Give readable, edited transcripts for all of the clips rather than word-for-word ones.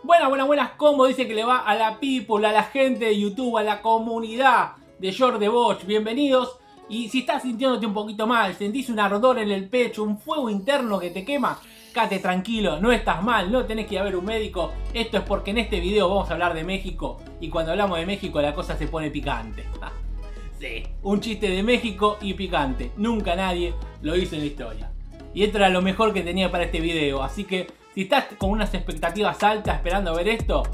Buenas, ¿cómo dice que le va a la people, a la gente de YouTube, a la comunidad de George de Bosch? Bienvenidos. Y si estás sintiéndote un poquito mal, sentís un ardor en el pecho, un fuego interno que te quema, quédate tranquilo, no estás mal, no tenés que ir a ver un médico. Esto es porque en este video vamos a hablar de México, y cuando hablamos de México la cosa se pone picante. Sí, un chiste de México y picante, nunca nadie lo hizo en la historia. Y esto era lo mejor que tenía para este video, así que si estás con unas expectativas altas esperando ver esto,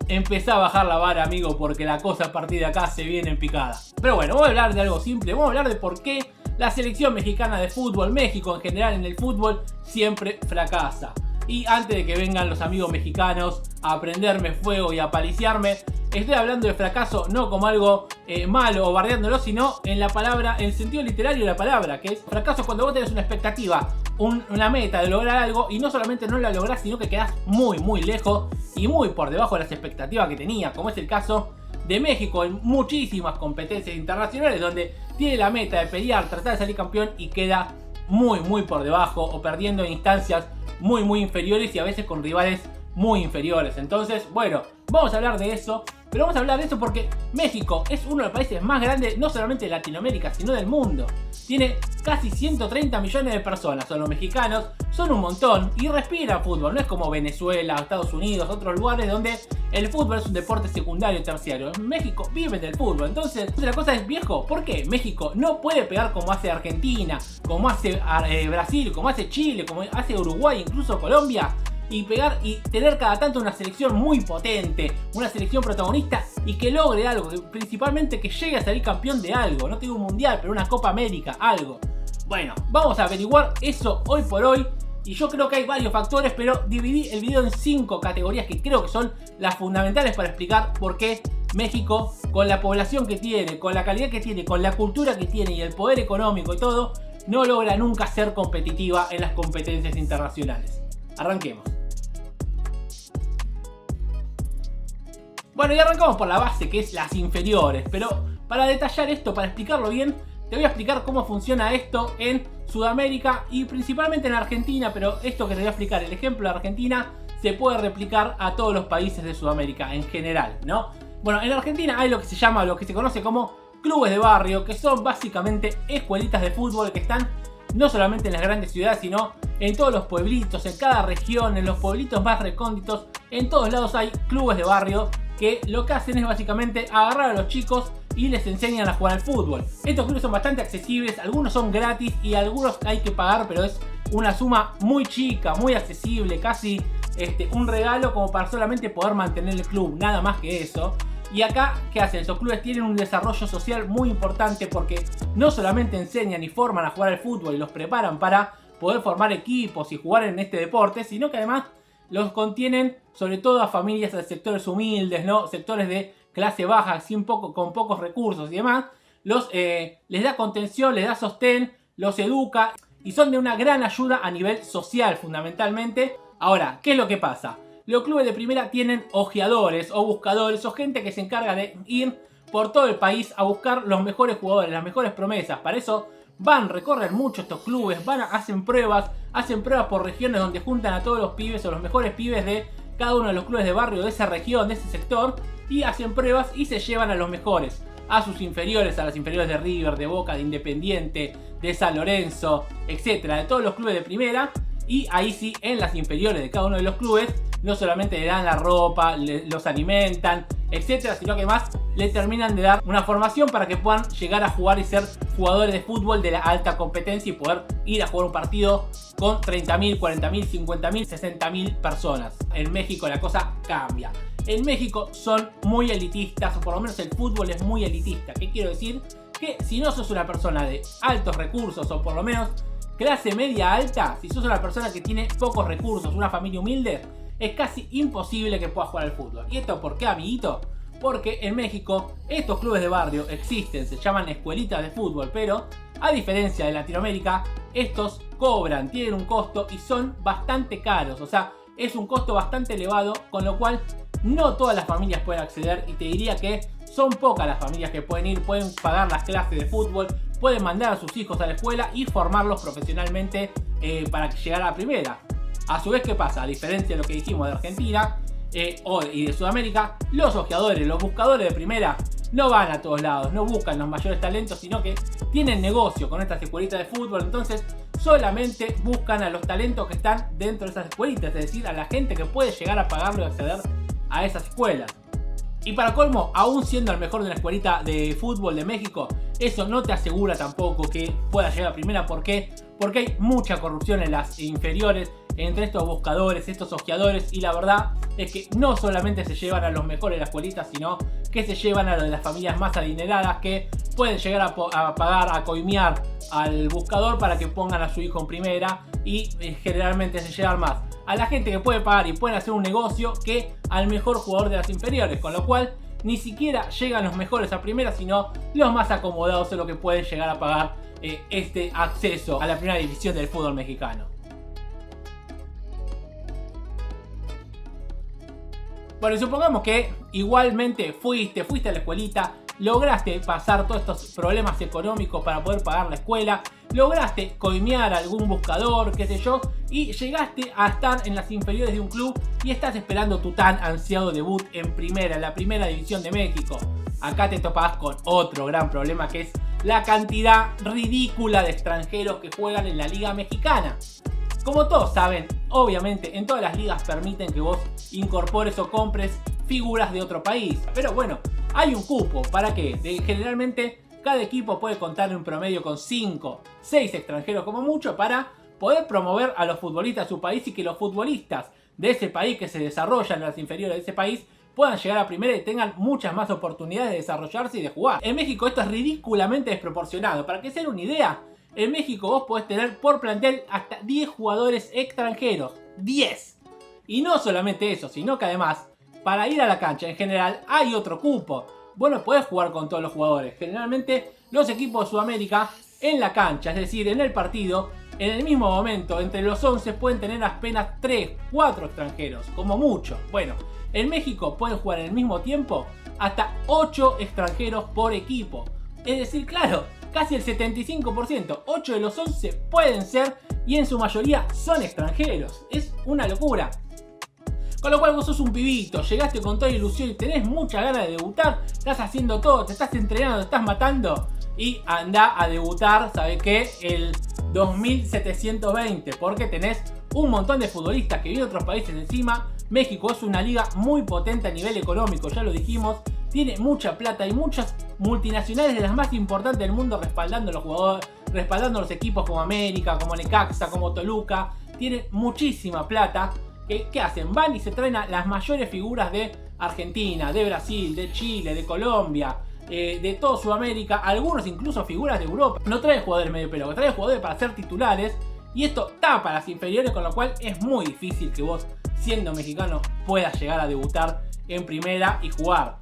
empezá a bajar la vara, amigo, porque la cosa a partir de acá se viene en picada. Pero bueno, vamos a hablar de algo simple, vamos a hablar de por qué la selección mexicana de fútbol, México en general en el fútbol, siempre fracasa. Y antes de que vengan los amigos mexicanos a prenderme fuego y a paliciarme, estoy hablando de fracaso no como algo malo o bardeándolo, sino en la palabra, en el sentido literario de la palabra, que es fracaso cuando vos tenés una expectativa, una meta de lograr algo y no solamente no la lográs, sino que quedás muy lejos y muy por debajo de las expectativas que tenía, como es el caso de México en muchísimas competencias internacionales donde tiene la meta de pelear, tratar de salir campeón y queda muy por debajo o perdiendo en instancias muy inferiores y a veces con rivales muy inferiores. Entonces, bueno, vamos a hablar de eso, pero vamos a hablar de eso porque México es uno de los países más grandes, no solamente de Latinoamérica, sino del mundo. Tiene casi 130 millones de personas, son los mexicanos, son un montón y respiran fútbol. No es como Venezuela, Estados Unidos, otros lugares donde el fútbol es un deporte secundario y terciario. En México viven del fútbol. Entonces la cosa es, viejo, ¿por qué México no puede pegar como hace Argentina, como hace Brasil, como hace Chile, como hace Uruguay, incluso Colombia? Y pegar y tener cada tanto una selección muy potente, una selección protagonista y que logre algo, principalmente que llegue a salir campeón de algo, no tengo un mundial, pero una Copa América, algo. Bueno, vamos a averiguar eso hoy por hoy y yo creo que hay varios factores, pero dividí el video en 5 categorías que creo que son las fundamentales para explicar por qué México, con la población que tiene, con la calidad que tiene, con la cultura que tiene y el poder económico y todo, no logra nunca ser competitiva en las competencias internacionales. Arranquemos. Bueno, y arrancamos por la base, que es las inferiores. Pero para detallar esto, para explicarlo bien, te voy a explicar cómo funciona esto en Sudamérica y principalmente en Argentina. Pero esto que te voy a explicar, el ejemplo de Argentina, se puede replicar a todos los países de Sudamérica en general, ¿no? Bueno, en Argentina hay lo que se llama, lo que se conoce como clubes de barrio, que son básicamente escuelitas de fútbol que están no solamente en las grandes ciudades, sino en todos los pueblitos, en cada región, en los pueblitos más recónditos. En todos lados hay clubes de barrio que lo que hacen es básicamente agarrar a los chicos y les enseñan a jugar al fútbol. Estos clubes son bastante accesibles, algunos son gratis y algunos hay que pagar, pero es una suma muy chica, muy accesible, casi un regalo como para solamente poder mantener el club, nada más que eso. Y acá, ¿qué hacen? Estos clubes tienen un desarrollo social muy importante porque no solamente enseñan y forman a jugar al fútbol y los preparan para poder formar equipos y jugar en este deporte, sino que además los contienen sobre todo a familias de sectores humildes, ¿no? Sectores de clase baja, con pocos recursos y demás. Les da contención, les da sostén, los educa y son de una gran ayuda a nivel social fundamentalmente. Ahora, ¿qué es lo que pasa? Los clubes de primera tienen ojeadores o buscadores o gente que se encarga de ir por todo el país a buscar los mejores jugadores, las mejores promesas. Para eso recorren mucho estos clubes, hacen pruebas por regiones donde juntan a todos los pibes o los mejores pibes de cada uno de los clubes de barrio de esa región, de ese sector, y hacen pruebas y se llevan a los mejores, a sus inferiores, a las inferiores de River, de Boca, de Independiente, de San Lorenzo, etcétera, de todos los clubes de primera. Y ahí sí, en las inferiores de cada uno de los clubes, no solamente le dan la ropa, los alimentan, etcétera, sino que más le terminan de dar una formación para que puedan llegar a jugar y ser jugadores de fútbol de la alta competencia y poder ir a jugar un partido con 30.000, 40.000, 50.000, 60.000 personas. En México la cosa cambia. En México son muy elitistas, o por lo menos el fútbol es muy elitista. ¿Qué quiero decir? Que si no sos una persona de altos recursos o por lo menos clase media alta, si sos una persona que tiene pocos recursos, una familia humilde, es casi imposible que puedas jugar al fútbol. ¿Y esto por qué, amiguito? Porque en México estos clubes de barrio existen, se llaman escuelitas de fútbol, pero a diferencia de Latinoamérica, estos cobran, tienen un costo y son bastante caros. O sea, es un costo bastante elevado, con lo cual no todas las familias pueden acceder y te diría que son pocas las familias que pueden ir, pueden pagar las clases de fútbol, pueden mandar a sus hijos a la escuela y formarlos profesionalmente para llegar a la primera. A su vez, ¿qué pasa? A diferencia de lo que dijimos de Argentina, y de Sudamérica, los ojeadores, los buscadores de primera no van a todos lados, no buscan los mayores talentos, sino que tienen negocio con estas escuelitas de fútbol. Entonces solamente buscan a los talentos que están dentro de esas escuelitas, es decir, a la gente que puede llegar a pagarlo y acceder a esas escuelas. Y para colmo, aún siendo el mejor de la escuelita de fútbol de México, eso no te asegura tampoco que pueda llegar a primera. ¿Por qué? Porque hay mucha corrupción en las inferiores, entre estos buscadores, estos ojeadores, y la verdad es que no solamente se llevan a los mejores de la escuelita, sino que se llevan a los de las familias más adineradas que pueden llegar a pagar, a coimear al buscador para que pongan a su hijo en primera, y generalmente se llevan más a la gente que puede pagar y pueden hacer un negocio que al mejor jugador de las inferiores, con lo cual ni siquiera llegan los mejores a primera, sino los más acomodados son los que pueden llegar a pagar este acceso a la primera división del fútbol mexicano. Bueno, y supongamos que igualmente fuiste a la escuelita, lograste pasar todos estos problemas económicos para poder pagar la escuela, lograste coimear a algún buscador, qué sé yo, y llegaste a estar en las inferiores de un club y estás esperando tu tan ansiado debut en primera, en la primera división de México. Acá te topas con otro gran problema, que es la cantidad ridícula de extranjeros que juegan en la Liga Mexicana. Como todos saben, obviamente en todas las ligas permiten que vos incorpores o compres figuras de otro país. Pero bueno, hay un cupo para que generalmente cada equipo puede contar en un promedio con 5, 6 extranjeros como mucho, para poder promover a los futbolistas de su país y que los futbolistas de ese país que se desarrollan en las inferiores de ese país puedan llegar a primera y tengan muchas más oportunidades de desarrollarse y de jugar. En México esto es ridículamente desproporcionado. Para que se den una idea, en México vos podés tener por plantel hasta 10 jugadores extranjeros. 10. Y no solamente eso, sino que además, para ir a la cancha en general hay otro cupo. Vos no podés jugar con todos los jugadores. Generalmente los equipos de Sudamérica en la cancha, es decir, en el partido, en el mismo momento, entre los 11 pueden tener apenas 3, 4 extranjeros, como mucho. Bueno, en México pueden jugar en el mismo tiempo hasta 8 extranjeros por equipo. Es decir, claro, casi el 75%, 8 de los 11 pueden ser, y en su mayoría son extranjeros. Es una locura. Con lo cual vos sos un pibito, llegaste con toda ilusión y tenés muchas ganas de debutar, estás haciendo todo, te estás entrenando, te estás matando, y anda a debutar, ¿sabes qué? El 2720, porque tenés un montón de futbolistas que vienen de otros países encima. México es una liga muy potente a nivel económico, ya lo dijimos, tiene mucha plata y muchas multinacionales de las más importantes del mundo respaldando a los jugadores, respaldando a los equipos como América, como Necaxa, como Toluca. Tienen muchísima plata. ¿Qué hacen? Van y se traen a las mayores figuras de Argentina, de Brasil, de Chile, de Colombia, de toda Sudamérica, algunos incluso figuras de Europa. No trae jugadores medio pelo, trae jugadores para ser titulares, y esto tapa las inferiores, con lo cual es muy difícil que vos, siendo mexicano, puedas llegar a debutar en primera y jugar.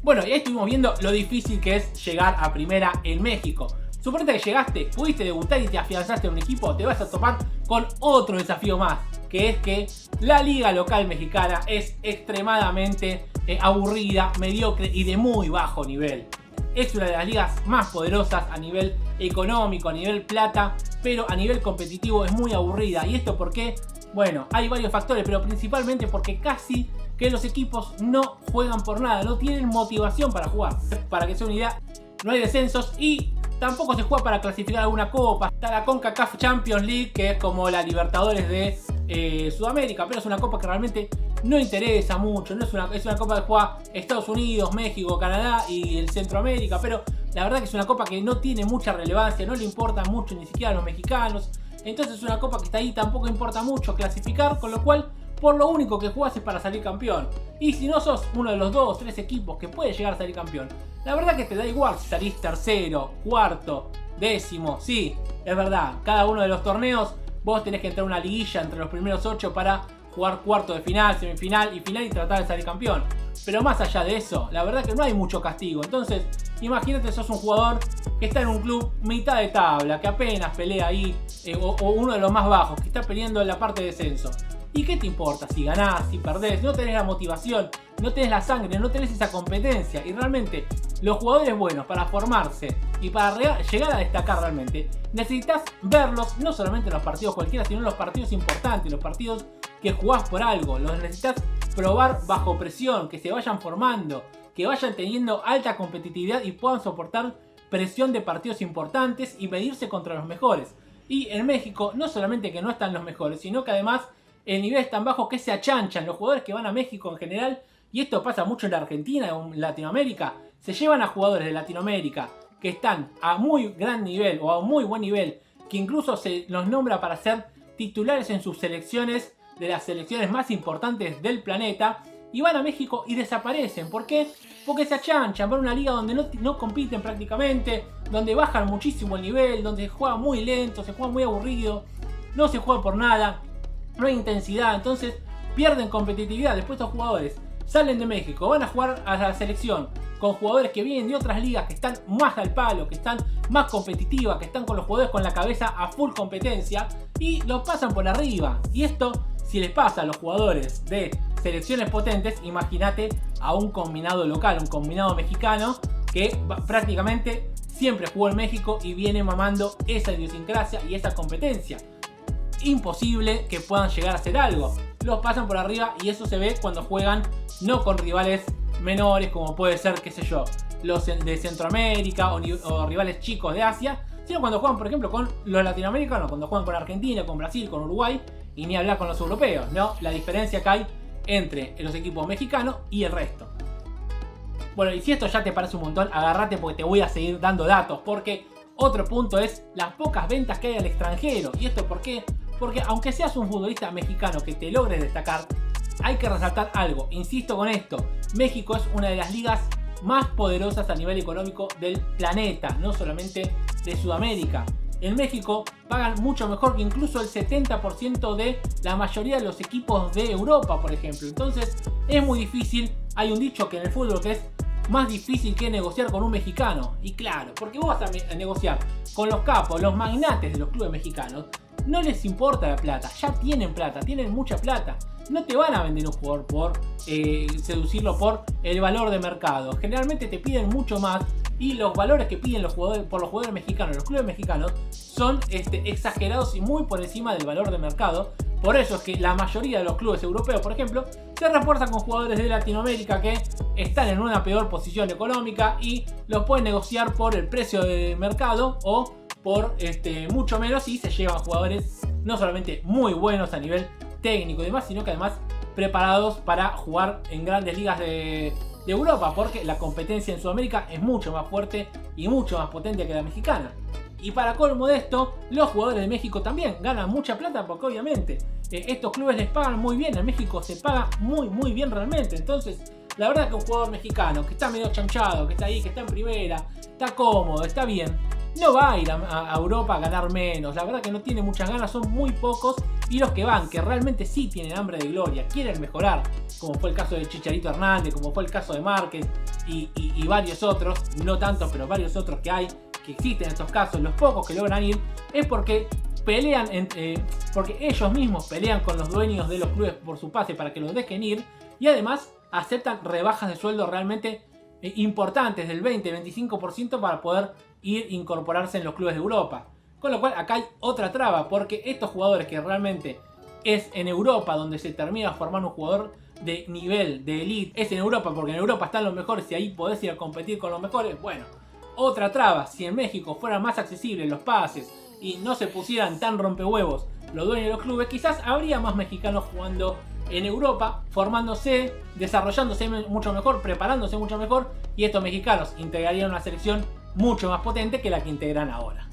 Bueno, y ahí estuvimos viendo lo difícil que es llegar a primera en México. Suponete que llegaste, pudiste debutar y te afianzaste en un equipo, te vas a topar con otro desafío más, que es que la liga local mexicana es extremadamente aburrida, mediocre y de muy bajo nivel. Es una de las ligas más poderosas a nivel económico, a nivel plata, pero a nivel competitivo es muy aburrida. ¿Y esto por qué? Bueno, hay varios factores, pero principalmente porque casi que los equipos no juegan por nada, no tienen motivación para jugar. Para que sea una idea, no hay descensos y tampoco se juega para clasificar alguna copa. Está la CONCACAF Champions League, que es como la Libertadores de Sudamérica, pero es una copa que realmente no interesa mucho. No es una copa que juega Estados Unidos, México, Canadá y el Centroamérica, pero la verdad que es una copa que no tiene mucha relevancia, no le importa mucho ni siquiera a los mexicanos. Entonces es una copa que está ahí, tampoco importa mucho clasificar, con lo cual por lo único que jugás es para salir campeón. Y si no sos uno de los 2 o 3 equipos que puede llegar a salir campeón, la verdad que te da igual si salís tercero, cuarto, décimo. Sí, es verdad, cada uno de los torneos vos tenés que entrar a una liguilla entre los primeros 8 para jugar cuarto de final, semifinal y final y tratar de salir campeón. Pero más allá de eso, la verdad que no hay mucho castigo. Entonces, imagínate, sos un jugador que está en un club mitad de tabla, que apenas pelea ahí, o uno de los más bajos, que está peleando en la parte de descenso. ¿Y qué te importa si ganás, si perdés? No tenés la motivación, no tenés la sangre, no tenés esa competencia. Y realmente los jugadores buenos para formarse y para llegar a destacar realmente, necesitas verlos no solamente en los partidos cualquiera, sino en los partidos importantes, los partidos que jugás por algo, los necesitas probar bajo presión, que se vayan formando, que vayan teniendo alta competitividad y puedan soportar presión de partidos importantes y medirse contra los mejores. Y en México no solamente que no están los mejores, sino que además el nivel es tan bajo que se achanchan los jugadores que van a México en general, y esto pasa mucho en la Argentina o en Latinoamérica. Se llevan a jugadores de Latinoamérica que están a muy gran nivel o a muy buen nivel, que incluso se los nombra para ser titulares en sus selecciones, de las selecciones más importantes del planeta, y van a México y desaparecen. ¿Por qué? Porque se achanchan, van a una liga donde no compiten prácticamente, donde bajan muchísimo el nivel, donde se juega muy lento, se juega muy aburrido, no se juega por nada, no hay intensidad, entonces pierden competitividad. Después estos jugadores salen de México, van a jugar a la selección con jugadores que vienen de otras ligas que están más al palo, que están más competitivas, que están con los jugadores con la cabeza a full competencia, y los pasan por arriba. Y esto, si les pasa a los jugadores de selecciones potentes, imagínate a un combinado local, un combinado mexicano que prácticamente siempre jugó en México y viene mamando esa idiosincrasia y esa competencia. Imposible que puedan llegar a hacer algo. Los pasan por arriba, y eso se ve cuando juegan no con rivales menores como puede ser, qué sé yo, los de Centroamérica o rivales chicos de Asia, sino cuando juegan, por ejemplo, con los latinoamericanos, cuando juegan con Argentina, con Brasil, con Uruguay, y ni hablar con los europeos, ¿no? La diferencia que hay entre los equipos mexicanos y el resto. Bueno, y si esto ya te parece un montón, agárrate porque te voy a seguir dando datos, porque otro punto es las pocas ventas que hay al extranjero. ¿Y esto por qué? Porque aunque seas un futbolista mexicano que te logres destacar, hay que resaltar algo. Insisto con esto, México es una de las ligas más poderosas a nivel económico del planeta, no solamente de Sudamérica. En México pagan mucho mejor que incluso el 70% de la mayoría de los equipos de Europa, por ejemplo. Entonces es muy difícil. Hay un dicho que en el fútbol que es más difícil que negociar con un mexicano. Y claro, porque vos vas a negociar con los capos, los magnates de los clubes mexicanos. No les importa la plata, ya tienen plata, tienen mucha plata. No te van a vender un jugador por seducirlo por el valor de mercado. Generalmente te piden mucho más, y los valores que piden los jugadores, por los jugadores mexicanos, los clubes mexicanos, son exagerados y muy por encima del valor de mercado. Por eso es que la mayoría de los clubes europeos, por ejemplo, se refuerzan con jugadores de Latinoamérica que están en una peor posición económica y los pueden negociar por el precio de mercado o por mucho menos, y se llevan jugadores no solamente muy buenos a nivel técnico y demás, sino que además preparados para jugar en grandes ligas de Europa, porque la competencia en Sudamérica es mucho más fuerte y mucho más potente que la mexicana. Y para colmo de esto, los jugadores de México también ganan mucha plata, porque obviamente estos clubes les pagan muy bien. En México se paga muy bien realmente. Entonces la verdad que un jugador mexicano que está medio chanchado, que está ahí, que está en primera, está cómodo, está bien, no va a ir a Europa a ganar menos. La verdad que no tiene muchas ganas, son muy pocos. Y los que van, que realmente sí tienen hambre de gloria, quieren mejorar, como fue el caso de Chicharito Hernández, como fue el caso de Márquez y varios otros, no tantos, pero varios otros que hay, que existen en estos casos. Los pocos que logran ir es porque pelean, porque ellos mismos pelean con los dueños de los clubes por su pase para que los dejen ir, y además aceptan rebajas de sueldo realmente importantes del 20-25% para poder incorporarse en los clubes de Europa. Con lo cual acá hay otra traba, porque estos jugadores que realmente es en Europa donde se termina formando un jugador de nivel, de elite, es en Europa porque en Europa están los mejores y ahí podés ir a competir con los mejores. Bueno, otra traba, si en México fueran más accesibles los pases y no se pusieran tan rompehuevos los dueños de los clubes, quizás habría más mexicanos jugando en Europa, formándose, desarrollándose mucho mejor, preparándose mucho mejor, y estos mexicanos integrarían una selección mucho más potente que la que integran ahora.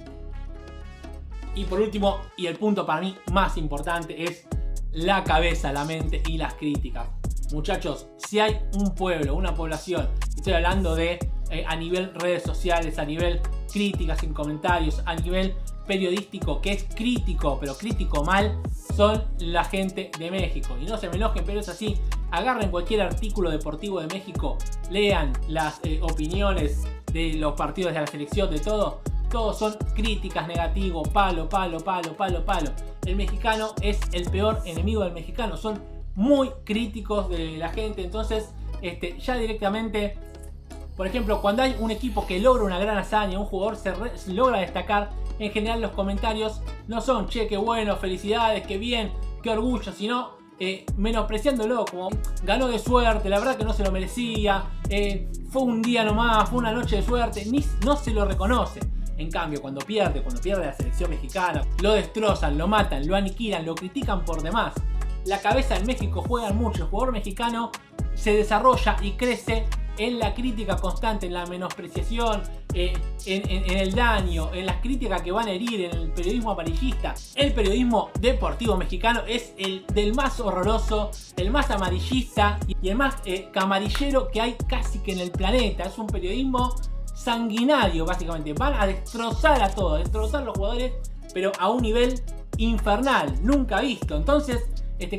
Y por último, y el punto para mí más importante, es la cabeza, la mente y las críticas. Muchachos, si hay un pueblo, una población, estoy hablando de a nivel redes sociales, a nivel críticas en comentarios, a nivel periodístico, que es crítico, pero crítico mal, son la gente de México. Y no se me enojen, pero es así. Agarren cualquier artículo deportivo de México, lean las opiniones de los partidos de la selección, de todo. Todos son críticas, negativo, palo. El mexicano es el peor enemigo del mexicano. Son muy críticos de la gente. Entonces, ya directamente, por ejemplo, cuando hay un equipo que logra una gran hazaña, un jugador se logra destacar, en general los comentarios no son che, qué bueno, felicidades, qué bien, qué orgullo, sino menospreciándolo como ganó de suerte, la verdad que no se lo merecía, fue un día nomás, fue una noche de suerte, no se lo reconoce. En cambio, cuando pierde la selección mexicana, lo destrozan, lo matan, lo aniquilan, lo critican por demás. La cabeza en México juega mucho, el jugador mexicano se desarrolla y crece en la crítica constante, en la menospreciación, en el daño, en las críticas que van a herir, en el periodismo amarillista. El periodismo deportivo mexicano es el del más horroroso, el más amarillista y el más camarillero que hay casi que en el planeta. Es un periodismo sanguinario, básicamente. Van a destrozar a todos, a destrozar a los jugadores, pero a un nivel infernal, nunca visto. Entonces,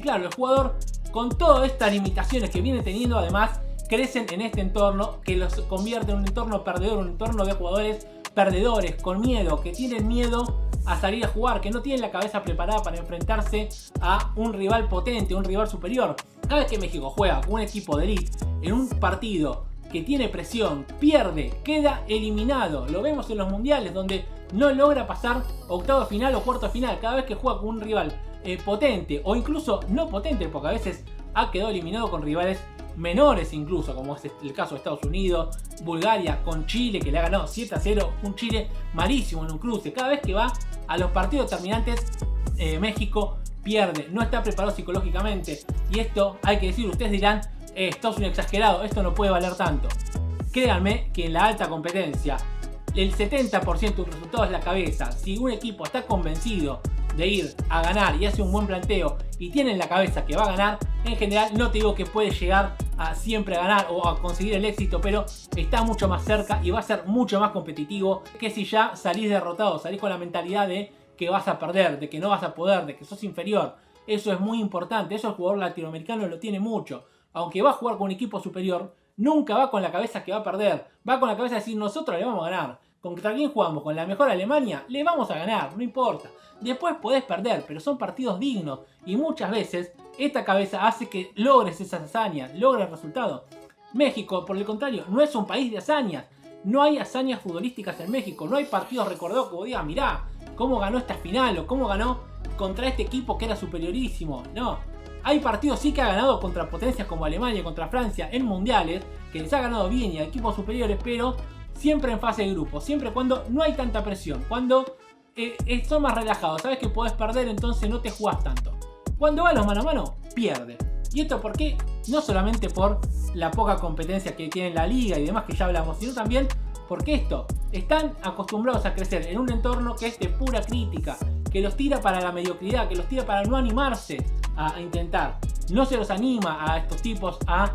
claro, el jugador, con todas estas limitaciones que viene teniendo, además crecen en este entorno que los convierte en un entorno perdedor, un entorno de jugadores perdedores, con miedo, que tienen miedo a salir a jugar, que no tienen la cabeza preparada para enfrentarse a un rival potente, un rival superior. Cada vez que México juega con un equipo de elite en un partido que tiene presión, pierde, queda eliminado. Lo vemos en los mundiales donde no logra pasar octavo final o cuarto final. Cada vez que juega con un rival potente o incluso no potente, porque a veces ha quedado eliminado con rivales menores incluso, como es el caso de Estados Unidos, Bulgaria, con Chile, que le ha ganado 7-0, un Chile malísimo en un cruce. Cada vez que va a los partidos determinantes, México pierde, no está preparado psicológicamente. Y esto hay que decir, ustedes dirán, esto es un exagerado, esto no puede valer tanto. Créanme que en la alta competencia, el 70% del resultado es la cabeza. Si un equipo está convencido de ir a ganar y hace un buen planteo y tiene en la cabeza que va a ganar, en general no te digo que puede llegar a siempre a ganar o a conseguir el éxito, pero está mucho más cerca y va a ser mucho más competitivo que si ya salís derrotado, salís con la mentalidad de que vas a perder, de que no vas a poder, de que sos inferior. Eso es muy importante, eso el jugador latinoamericano lo tiene mucho. Aunque va a jugar con un equipo superior, nunca va con la cabeza que va a perder, va con la cabeza de decir nosotros le vamos a ganar. ¿Contra quién jugamos? ¿Con la mejor Alemania? Le vamos a ganar, no importa. Después podés perder, pero son partidos dignos. Y muchas veces esta cabeza hace que logres esas hazañas, logres el resultado. México, por el contrario, no es un país de hazañas. No hay hazañas futbolísticas en México. No hay partidos recordados que vos digas, mirá, cómo ganó esta final o cómo ganó contra este equipo que era superiorísimo. No. Hay partidos sí que ha ganado contra potencias como Alemania, contra Francia en mundiales, que les ha ganado bien y a equipos superiores, pero siempre en fase de grupo, siempre cuando no hay tanta presión, cuando son más relajados, sabes que podés perder, entonces no te jugás tanto. Cuando va los mano a mano, pierde. ¿Y esto por qué? No solamente por la poca competencia que tiene la liga y demás que ya hablamos, sino también porque están acostumbrados a crecer en un entorno que es de pura crítica, que los tira para la mediocridad, que los tira para no animarse a intentar. No se los anima a estos tipos a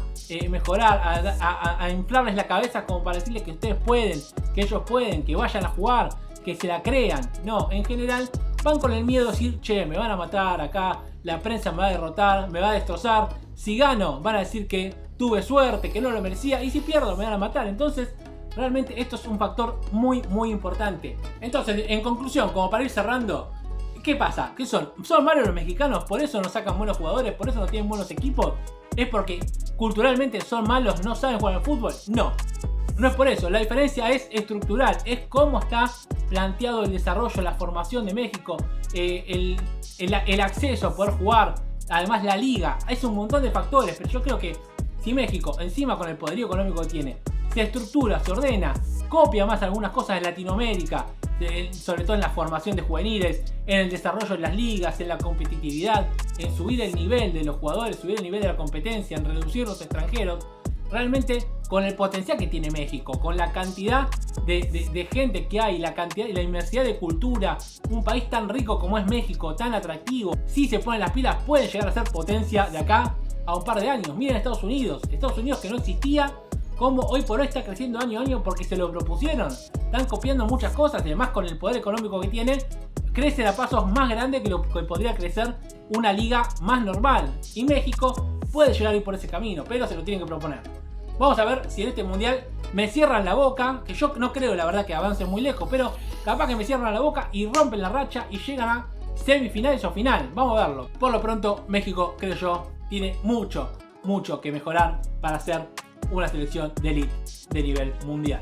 mejorar, a inflarles la cabeza como para decirles que ustedes pueden, que ellos pueden, que vayan a jugar, que se la crean. No, en general van con el miedo de decir, che, me van a matar acá, la prensa me va a derrotar, me va a destrozar. Si gano, van a decir que tuve suerte, que no lo merecía, y si pierdo, me van a matar. Entonces, realmente esto es un factor muy, muy importante. Entonces, en conclusión, como para ir cerrando, ¿qué pasa? ¿Qué son? ¿Son malos los mexicanos? ¿Por eso no sacan buenos jugadores? ¿Por eso no tienen buenos equipos? ¿Es porque culturalmente son malos, no saben jugar al fútbol? No, no es por eso. La diferencia es estructural. Es cómo está planteado el desarrollo, la formación de México, el acceso a poder jugar, además la liga. Es un montón de factores, pero yo creo que si México, encima con el poderío económico que tiene, se estructura, se ordena, copia más algunas cosas de Latinoamérica, sobre todo en la formación de juveniles, en el desarrollo de las ligas, en la competitividad, en subir el nivel de los jugadores, subir el nivel de la competencia, en reducir los extranjeros. Realmente, con el potencial que tiene México, con la cantidad de gente que hay, la cantidad y la inmensidad de cultura, un país tan rico como es México, tan atractivo, si se ponen las pilas pueden llegar a ser potencia de acá a un par de años. Miren Estados Unidos que no existía, como hoy por hoy está creciendo año a año porque se lo propusieron. Están copiando muchas cosas y además con el poder económico que tiene, crecen a pasos más grandes que lo que podría crecer una liga más normal. Y México puede llegar a ir por ese camino, pero se lo tienen que proponer. Vamos a ver si en este mundial me cierran la boca, que yo no creo la verdad que avancen muy lejos, pero capaz que me cierran la boca y rompen la racha y llegan a semifinales o final. Vamos a verlo. Por lo pronto, México, creo yo, tiene mucho que mejorar para ser una selección de elite de nivel mundial.